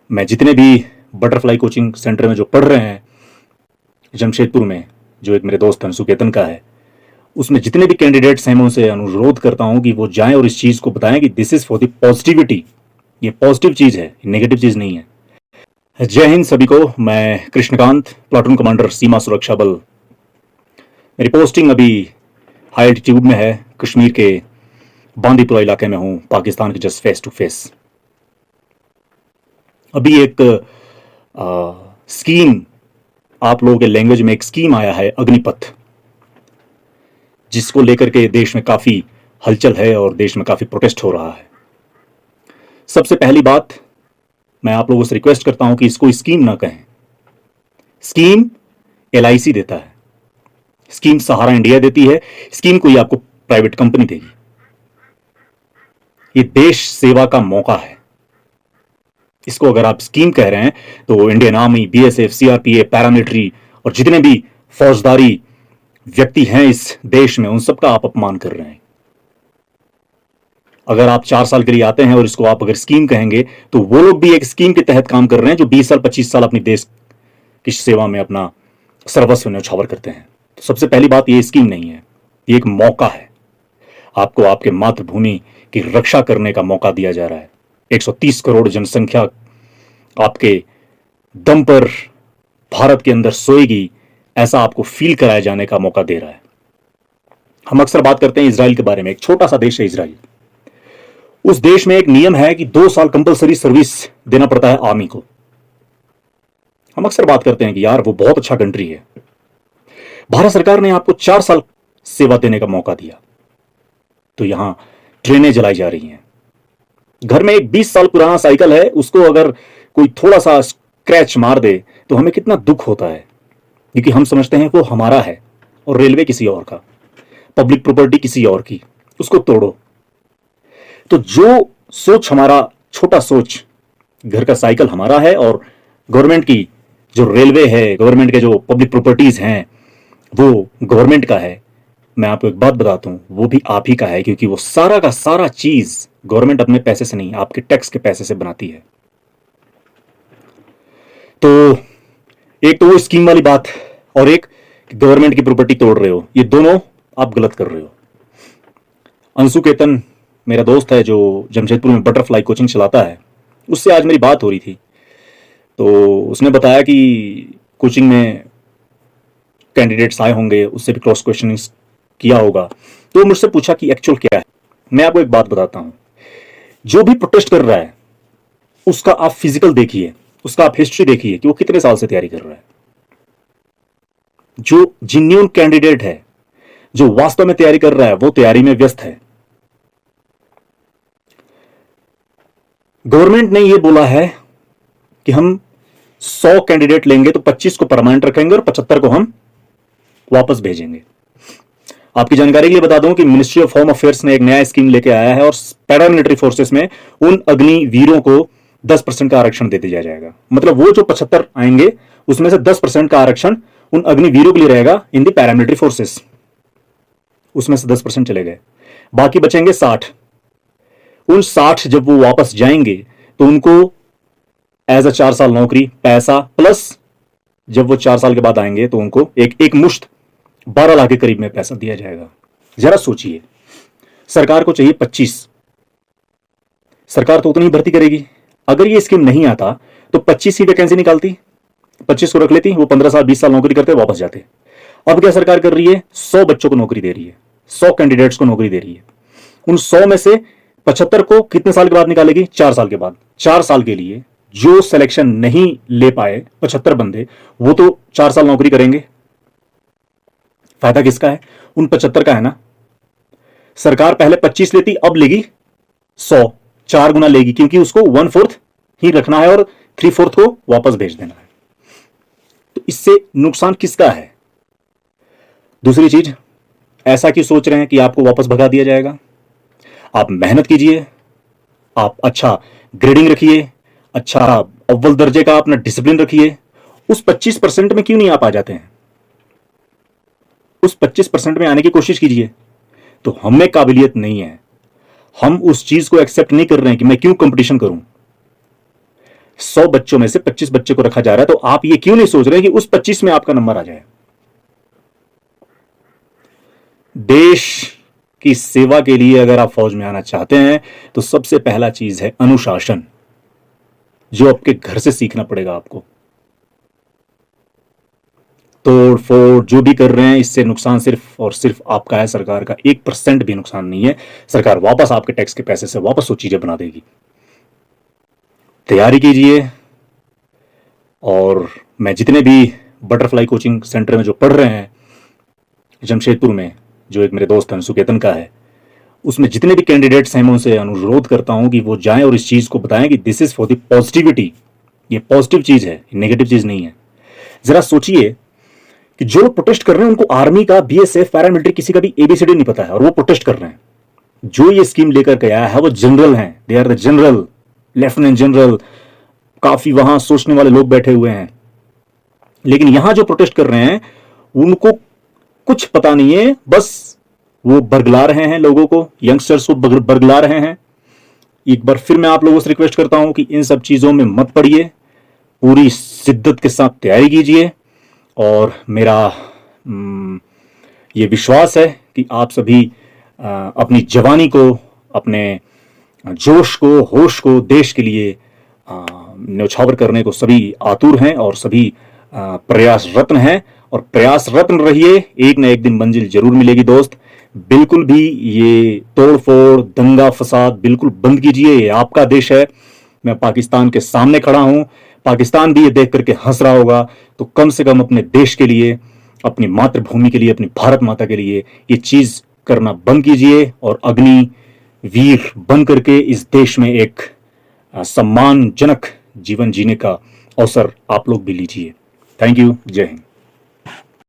मैं जितने भी बटरफ्लाई कोचिंग सेंटर में जो पढ़ रहे हैं जमशेदपुर में, जो एक मेरे दोस्त अंशु केतन का है, उसमें जितने भी कैंडिडेट्स हैं मैं उनसे अनुरोध करता हूं कि वो जाएं और इस चीज़ को बताएं कि this is for the positivity. ये पॉजिटिव चीज़ है, नेगेटिव चीज़ नहीं है। जय हिंद सभी को। मैं कृष्णकांत, प्लाटून कमांडर, सीमा सुरक्षा बल। मेरी पोस्टिंग अभी हाई एल्टीट्यूड में है, कश्मीर के बांदीपुरा इलाके में हूं, पाकिस्तान के जस्ट फेस टू फेस। अभी एक स्कीम, आप लोगों के लैंग्वेज में एक स्कीम आया है अग्निपथ, जिसको लेकर के देश में काफ़ी हलचल है और देश में काफ़ी प्रोटेस्ट हो रहा है। सबसे पहली बात, मैं आप लोगों से रिक्वेस्ट करता हूं कि इसको स्कीम ना कहें। स्कीम LIC देता है, स्कीम सहारा इंडिया देती है, स्कीम कोई आपको प्राइवेट कंपनी देगी। ये देश सेवा का मौका है। इसको अगर आप स्कीम कह रहे हैं तो Indian army, BSF, CRPA, paramilitary और जितने भी फौजदारी व्यक्ति हैं इस देश में, उन सबका आप अपमान कर रहे हैं। अगर आप 4 साल के लिए आते हैं और इसको आप अगर स्कीम कहेंगे तो वो लोग भी एक स्कीम के तहत काम कर रहे हैं जो 20 साल 25 साल अपनी देश की सेवा में अपना सर्वस्व न्यौछावर करते हैं। तो सबसे पहली बात, ये स्कीम नहीं है, ये एक मौका है। आपको आपके मातृभूमि की रक्षा करने का मौका दिया जा रहा है। 130 करोड़ जनसंख्या आपके दम पर भारत के अंदर सोएगी, ऐसा आपको फील कराए जाने का मौका दे रहा है। हम अक्सर बात करते हैं इजराइल के बारे में। एक छोटा सा देश है इजराइल। उस देश में एक नियम है कि 2 साल कंपलसरी सर्विस देना पड़ता है आर्मी को। हम अक्सर बात करते हैं कि यार वो बहुत अच्छा कंट्री है। भारत सरकार ने आपको 4 साल सेवा देने का मौका दिया, तो यहां ट्रेनें जलाई जा रही हैं। घर में एक 20 साल पुराना साइकिल है, उसको अगर कोई थोड़ा सा स्क्रैच मार दे तो हमें कितना दुख होता है, क्योंकि हम समझते हैं वो हमारा है और रेलवे किसी और का, पब्लिक प्रॉपर्टी किसी और की, उसको तोड़ो। तो जो सोच हमारा, छोटा सोच, घर का साइकिल हमारा है और गवर्नमेंट की जो रेलवे है, गवर्नमेंट के जो पब्लिक प्रॉपर्टीज हैं वो गवर्नमेंट का है। मैं आपको एक बात बताता हूं, वो भी आप ही का है, क्योंकि वो सारा का सारा चीज गवर्नमेंट अपने पैसे से नहीं, आपके टैक्स के पैसे से बनाती है। तो एक तो वो स्कीम वाली बात, और एक गवर्नमेंट की प्रॉपर्टी तोड़ रहे हो, ये दोनों आप गलत कर रहे हो। अंशु केतन मेरा दोस्त है जो जमशेदपुर में बटरफ्लाई कोचिंग चलाता है, उससे आज मेरी बात हो रही थी। तो उसने बताया कि कोचिंग में कैंडिडेट्स आए होंगे, उससे भी क्रॉस क्वेश्चनिंग किया होगा। तो मुझसे पूछा कि एक्चुअल क्या है। मैं आपको एक बात बताता हूं, जो भी प्रोटेस्ट कर रहा है उसका आप फिजिकल देखिए, उसका आप हिस्ट्री देखिए कि वो कितने साल से तैयारी कर रहा है। जो जेन्युइन कैंडिडेट है, जो वास्तव में तैयारी कर रहा है, वो तैयारी में व्यस्त है। गवर्नमेंट ने यह बोला है कि हम 100 कैंडिडेट लेंगे तो 25 को परमानेंट रखेंगे और 75 को हम वापस भेजेंगे। आपकी जानकारी के लिए बता दूं कि मिनिस्ट्री ऑफ होम अफेयर्स ने एक नया स्कीम लेके आया है और पैरामिलिट्री फोर्सेस में उन अग्निवीरों को 10% का आरक्षण दे दिया जाएगा। मतलब वो जो 75 आएंगे उसमें से 10% का आरक्षण उन अग्निवीरों के लिए रहेगा इन दी पैरामिलिट्री फोर्सेस। उसमें से 10% चले गए, बाकी बचेंगे 60। उन 60 जब वो वापस जाएंगे तो उनको एज अ 4 साल नौकरी, पैसा प्लस जब वो 4 साल के बाद आएंगे तो उनको एक मुश्त 12 लाख के करीब में पैसा दिया जाएगा। जरा सोचिए, सरकार को चाहिए 25, सरकार तो उतनी भर्ती करेगी। अगर ये स्कीम नहीं आता तो 25 ही वैकेंसी निकालती, 25 को रख लेती, वो 15 साल 20 साल नौकरी करते वापस जाते। अब क्या सरकार कर रही है, 100 बच्चों को नौकरी दे रही है, 100 कैंडिडेट्स को नौकरी दे रही है। उन 100 में से 75 को कितने साल के बाद निकालेगी, 4 साल के बाद। 4 साल के लिए जो सिलेक्शन नहीं ले पाए 75 बंदे, वो तो 4 साल नौकरी करेंगे। फायदा किसका है, उन 75 का है ना। सरकार पहले 25 लेती, अब लेगी 100, 4 गुना लेगी, क्योंकि उसको 1/4 ही रखना है और 3/4 को वापस भेज देना है। तो इससे नुकसान किसका है। दूसरी चीज, ऐसा क्यों सोच रहे हैं कि आपको वापस भगा दिया जाएगा। आप मेहनत कीजिए, आप अच्छा ग्रेडिंग रखिए, अच्छा अव्वल दर्जे का अपना डिसिप्लिन रखिए। उस 25% में क्यों नहीं आप आ जाते हैं, उस 25% में आने की कोशिश कीजिए। तो हमें काबिलियत नहीं है, हम उस चीज को एक्सेप्ट नहीं कर रहे हैं कि मैं क्यों कंपटीशन करूं। 100 बच्चों में से 25 बच्चे को रखा जा रहा है, तो आप ये क्यों नहीं सोच रहे कि उस 25 में आपका नंबर आ जाए? देश की सेवा के लिए अगर आप फौज में आना चाहते हैं तो सबसे पहला चीज है अनुशासन, जो आपके घर से सीखना पड़ेगा आपको। तोड़ फोड़ जो भी कर रहे हैं, इससे नुकसान सिर्फ और सिर्फ आपका है, सरकार का 1% भी नुकसान नहीं है। सरकार वापस आपके टैक्स के पैसे से वापस वो चीजें बना देगी। तैयारी कीजिए। और मैं जितने भी बटरफ्लाई कोचिंग सेंटर में जो पढ़ रहे हैं जमशेदपुर में, जो एक मेरे दोस्त हैं सुकेतन का है, उसमें जितने भी कैंडिडेट्स हैं मैं उनसे अनुरोध करता हूं कि वो जाएं और इस चीज को बताएं कि this is for the positivity. ये पॉजिटिव चीज है, नेगेटिव चीज नहीं है। जरा सोचिए कि जो लोग प्रोटेस्ट कर रहे हैं उनको आर्मी का, बीएसएफ, पैरामिलिट्री, किसी का भी एबीसीडी नहीं पता है और वो प्रोटेस्ट कर रहे हैं। जो ये स्कीम लेकर के आया है वो जनरल हैं, they are the general, lieutenant general, काफी वहां सोचने वाले लोग बैठे हुए हैं। लेकिन यहां जो प्रोटेस्ट कर रहे हैं उनको कुछ पता नहीं है, बस वो बरगला रहे हैं लोगों को, यंगस्टर्स को बरगला रहे हैं। एक बार फिर मैं आप लोगों से रिक्वेस्ट करता हूं कि इन सब चीजों में मत पड़िए, पूरी शिद्दत के साथ तैयारी कीजिए। और मेरा ये विश्वास है कि आप सभी अपनी जवानी को, अपने जोश को, होश को देश के लिए न्यौछावर करने को सभी आतुर हैं और सभी प्रयास रत्न हैं। और प्रयास रत्न रहिए, एक ना एक दिन मंजिल जरूर मिलेगी दोस्त। बिल्कुल भी ये तोड़ फोड़, दंगा फसाद बिल्कुल बंद कीजिए। ये आपका देश है। मैं पाकिस्तान के सामने खड़ा हूं, पाकिस्तान भी ये देख करके हंस रहा होगा। तो कम से कम अपने देश के लिए, अपनी मातृभूमि के लिए, अपनी भारत माता के लिए ये चीज करना बंद कीजिए और अग्नि वीर बन करके इस देश में एक सम्मानजनक जीवन जीने का अवसर आप लोग भी लीजिए। Thank you. जय हिंद।